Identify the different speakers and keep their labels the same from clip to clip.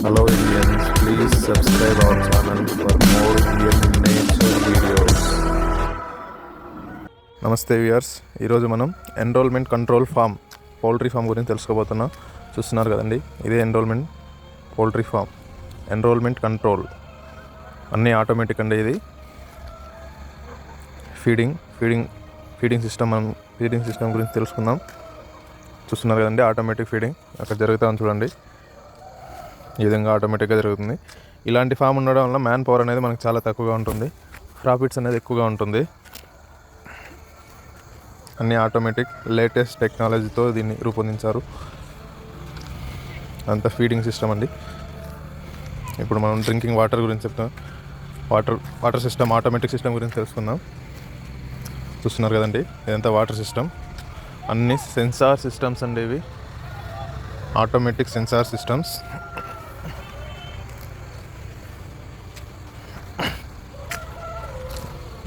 Speaker 1: Hello Indians, please subscribe our channel for more Indian nature videos. నమస్తే viewers, ఈరోజు మనం environment control farm poultry farm గురించి తెలుసుకోబోతున్నాం. చూస్తున్నారు కదండి, ఇదే environment poultry farm. Environment control అన్నీ ఆటోమేటిక్ అండి. ఇది ఫీడింగ్ సిస్టమ్ గురించి తెలుసుకుందాం. చూస్తున్నారు కదండి, ఆటోమేటిక్ ఫీడింగ్ అక్కడ జరుగుతుందని చూడండి. ఈ విధంగా ఆటోమేటిక్గా జరుగుతుంది. ఇలాంటి ఫామ్ ఉండడం వల్ల మ్యాన్ పవర్ అనేది మనకు చాలా తక్కువగా ఉంటుంది, ప్రాఫిట్స్ అనేది ఎక్కువగా ఉంటుంది. అన్నీ ఆటోమేటిక్ లేటెస్ట్ టెక్నాలజీతో దీన్ని రూపొందించారు. అంత ఫీడింగ్ సిస్టమ్ అండి. ఇప్పుడు మనం డ్రింకింగ్ వాటర్ గురించి చెప్తాం. వాటర్ సిస్టమ్, ఆటోమేటిక్ సిస్టమ్ గురించి తెలుసుకుందాం. చూస్తున్నారు కదండి, ఇదంతా వాటర్ సిస్టమ్. అన్ని సెన్సార్ సిస్టమ్స్ అండి ఇవి, ఆటోమేటిక్ సెన్సార్ సిస్టమ్స్.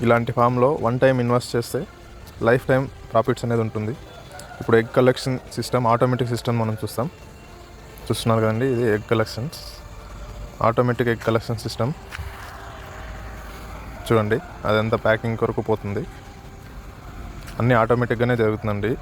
Speaker 1: ఇలాంటి ఫామ్లో వన్ టైం ఇన్వెస్ట్ చేస్తే లైఫ్ టైం ప్రాఫిట్స్ అనేది ఉంటుంది. ఇప్పుడు egg collection system, automatic system మనం చూస్తున్నారు కదండి, ఇది egg collections, automatic egg collection system. చూడండి, అదంతా ప్యాకింగ్ కొరకు పోతుంది. అన్నీ ఆటోమేటిక్గానే జరుగుతుందండి.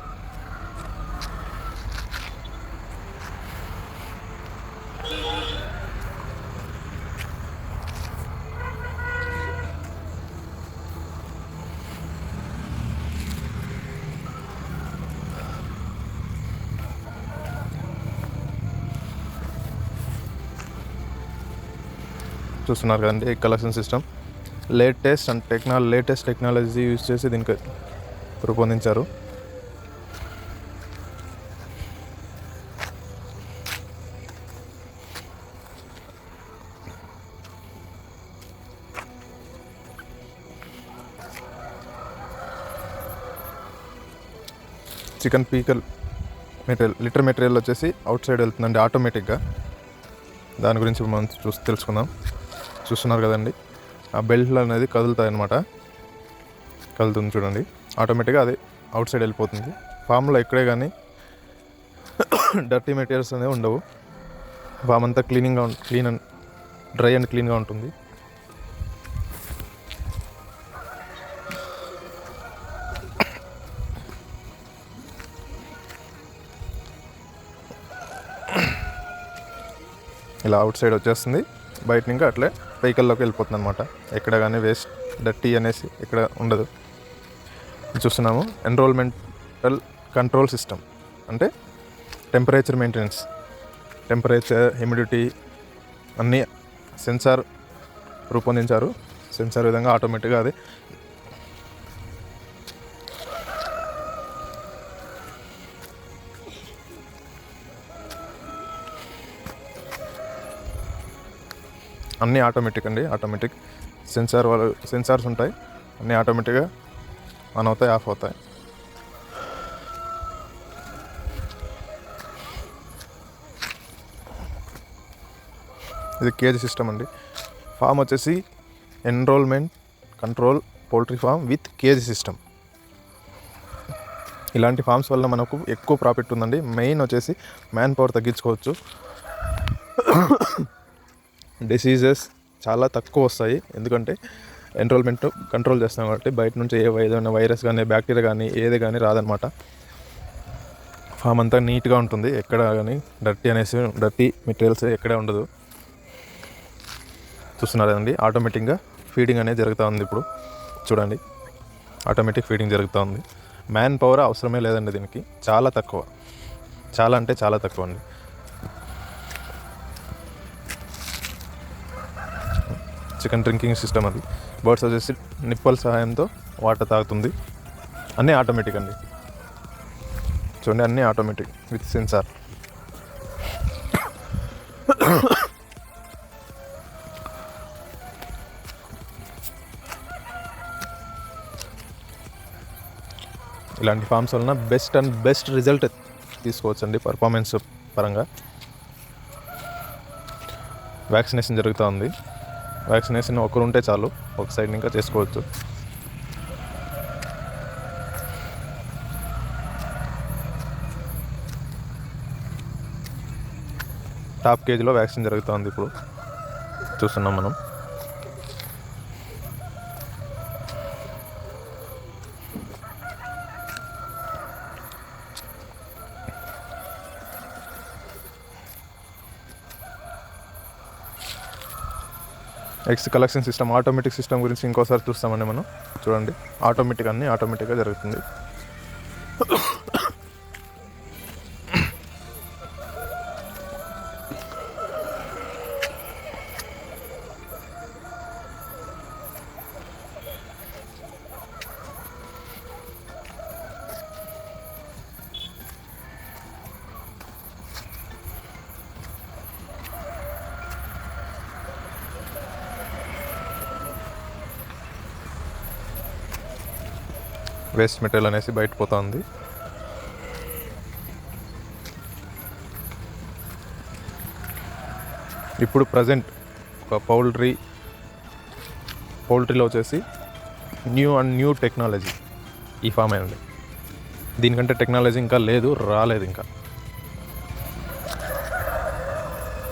Speaker 1: చూస్తున్నారు కదండి, egg collection system latest technology use చేసి దీనికి రూపొందించారు. చికెన్ పీకల్ లిటర్ మెటీరియల్ వచ్చేసి అవుట్ సైడ్ వెళ్తుందండి ఆటోమేటిక్గా. దాని గురించి మనం తెలుసుకుందాం. చూస్తున్నారు కదండి, ఆ బెల్ట్లు అనేది కదులుతాయి అన్నమాట. కదులుతుంది చూడండి, ఆటోమేటిక్గా అది అవుట్ సైడ్ వెళ్ళిపోతుంది. ఫామ్లో ఎక్కడే కానీ డర్టీ మెటీరియల్స్ అనేవి ఉండవు. ఫామ్ అంతా డ్రై అండ్ క్లీన్గా ఉంటుంది. ఇలా అవుట్ సైడ్ వచ్చేస్తుంది, బయట ఇంకా అట్లే వెహికల్లోకి వెళ్ళిపోతుంది అనమాట. ఎక్కడ కానీ వేస్ట్ డర్టీ అనేసి ఇక్కడ ఉండదు. చూస్తున్నాము ఎన్రోల్మెంటల్ కంట్రోల్ సిస్టమ్ అంటే టెంపరేచర్ మెయింటెనెన్స్, టెంపరేచర్, హ్యూమిడిటీ అన్నీ సెన్సార్ రూపొందించారు. సెన్సార్ విధంగా ఆటోమేటిక్గా అది అన్నీ ఆటోమేటిక్ అండి. ఆటోమేటిక్ సెన్సార్స్ ఉంటాయి, అన్నీ ఆటోమేటిక్గా ఆన్ అవుతాయి, ఆఫ్ అవుతాయి. ఇది కేజీ సిస్టమ్ అండి. ఫామ్ వచ్చేసి environment control poultry farm with cage system. ఇలాంటి ఫామ్స్ వల్ల మనకు ఎక్కువ ప్రాఫిట్ ఉందండి. మెయిన్ వచ్చేసి మ్యాన్ పవర్ తగ్గించుకోవచ్చు. డిసీజెస్ చాలా తక్కువ వస్తాయి, ఎందుకంటే ఎన్రోల్మెంట్ కంట్రోల్ చేస్తాం కాబట్టి బయట నుంచి ఏదైనా వైరస్ కానీ బ్యాక్టీరియా కానీ ఏది కానీ రాదనమాట. ఫామ్ అంతా నీట్గా ఉంటుంది, ఎక్కడ కానీ డర్టీ మెటీరియల్స్ ఎక్కడే ఉండదు. చూస్తున్నారు కదండి, ఆటోమేటిక్గా ఫీడింగ్ అనేది జరుగుతూ ఉంది. ఇప్పుడు చూడండి, ఆటోమేటిక్ ఫీడింగ్ జరుగుతూ ఉంది. మ్యాన్ పవర్ అవసరమే లేదండి దీనికి, చాలా తక్కువ, చాలా అంటే చాలా తక్కువ అండి. చికెన్ డ్రింకింగ్ సిస్టమ్ అది. బర్డ్స్ వచ్చేసి నిప్పల్ సహాయంతో వాటర్ తాగుతుంది. అన్నీ ఆటోమేటిక్ అండి. చూడండి, అన్నీ ఆటోమేటిక్ విత్ సెన్సార్. ఇలాంటి ఫామ్స్ వలన బెస్ట్ రిజల్ట్ తీసుకోవచ్చండి పర్ఫార్మెన్స్ పరంగా. వ్యాక్సినేషన్ జరుగుతూ ఉంది. వ్యాక్సినేషన్ ఒకరు ఉంటే చాలు, ఒక సైడ్ ఇంకా చేసుకోవచ్చు. టాప్ కేజీలో వ్యాక్సిన్ జరుగుతుంది ఇప్పుడు చూస్తున్నాం మనం. Eggs collection system, automatic system గురించి ఇంకోసారి చూస్తామండి మనం. చూడండి, అన్నీ ఆటోమేటిక్గా జరుగుతుంది. వేస్ట్ మెటీరియల్ అనేసి బయట పోతుంది. ఇప్పుడు ప్రజెంట్ ఒక పౌల్ట్రీలో వచ్చేసి న్యూ టెక్నాలజీ ఈ ఫామ్ అయింది. దీనికంటే టెక్నాలజీ ఇంకా రాలేదు. ఇంకా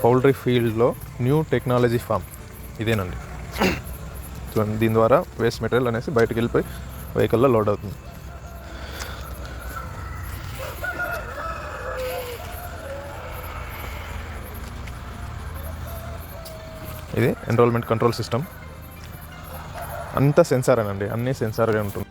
Speaker 1: పౌల్ట్రీ ఫీల్డ్లో న్యూ టెక్నాలజీ ఫామ్ ఇదేనండి. చూడండి, దీని ద్వారా వేస్ట్ మెటీరియల్ అనేసి బయటకు వెళ్ళిపోయి వెహికల్లో లోడ్ అవుతుంది. ఇది ఎన్రోల్మెంట్ కంట్రోల్ సిస్టమ్. అంతా సెన్సారేనండి, అన్నీ సెన్సార్గా ఉంటుంది.